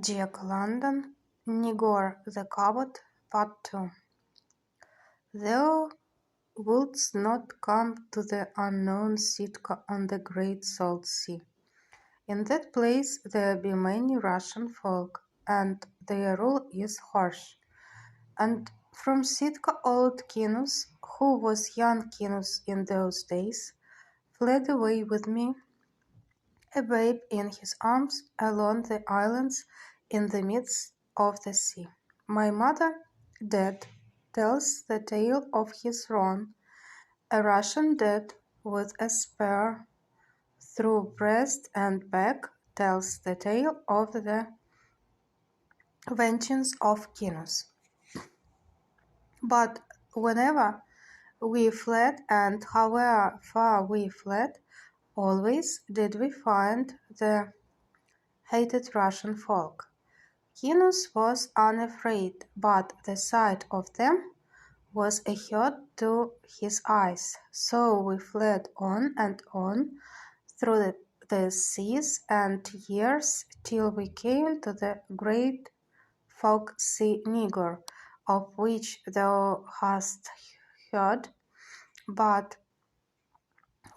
Jack London, Nigor the Cabot, Part 2. Thou wouldst not come to the unknown Sitka on the great salt sea. In that place there be many Russian folk, and their rule is harsh. And from Sitka old Kinus, who was young Kinus in those days, fled away with me, a babe in his arms, along the islands in the midst of the sea. My mother, dead, tells the tale of his wrong. A Russian dead with a spear through breast and back tells the tale of the vengeance of Kinus. But whenever we fled, and however far we fled, always did we find the hated Russian folk. Kinus was unafraid, but the sight of them was a hurt to his eyes. So we fled on and on through the seas and years till we came to the great folk sea Nigor, of which thou hast heard, but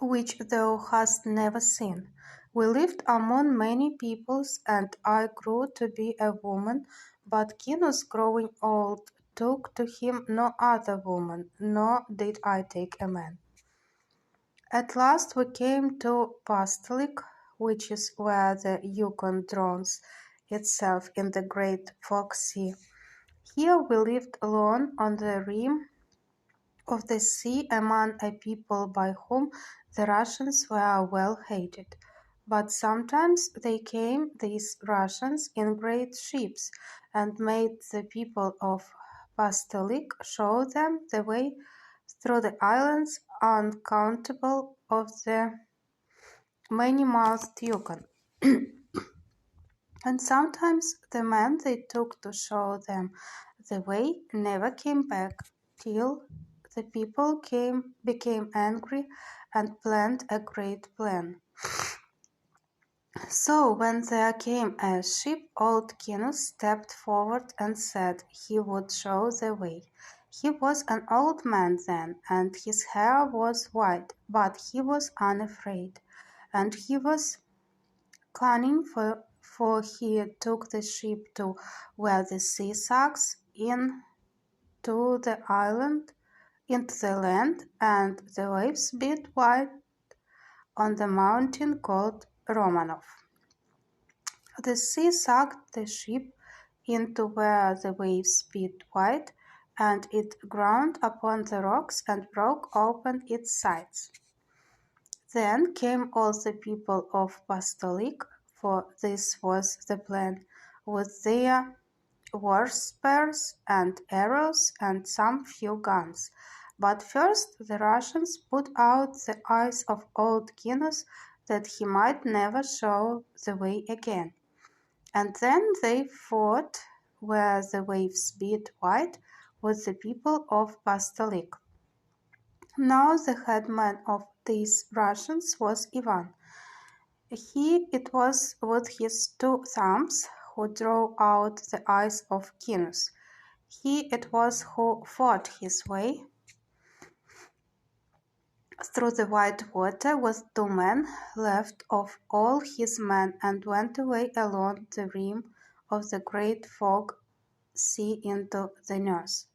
which thou hast never seen. We lived among many peoples, and I grew to be a woman, but Kinus, growing old, took to him no other woman, nor did I take a man. At last we came to Pastolik, which is where the Yukon drowns itself in the great folk sea. Here we lived alone on the rim of the sea among a people by whom the Russians were well hated. But sometimes they came, these Russians, in great ships, and made the people of Pastolik show them the way through the islands uncountable of the many-mouthed Yukon. And sometimes the men they took to show them the way never came back, till the people became angry and planned a great plan. So when there came a ship, old Kinus stepped forward and said he would show the way. He was an old man then, and his hair was white, but he was unafraid, and he was cunning, for he took the ship to where the sea sucks into the land, and the waves beat white on the mountain called Romanov. The sea sucked the ship into where the waves beat white, and it ground upon the rocks and broke open its sides. Then came all the people of Pastolik, for this was the plan, with their war spears and arrows and some few guns. But first the Russians put out the eyes of old Kinus, that he might never show the way again. And then they fought where the waves beat white with the people of Pastolik. Now the headman of these Russians was Ivan. It was with his 2 thumbs who drew out the eyes of Kinus. It was who fought his way through the white water with 2 men left of all his men, and went away along the rim of the great fog sea into the north.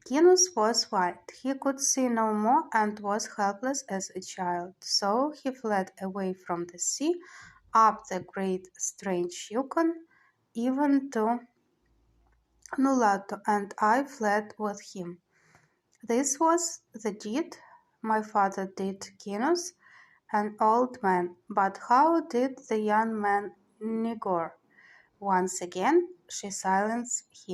Kinus was white. He could see no more and was helpless as a child. So he fled away from the sea, up the great strange Yukon, even to Nulato, and I fled with him. This was the deed my father did Kinus, an old man. But how did the young man Nigor? Once again she silenced him.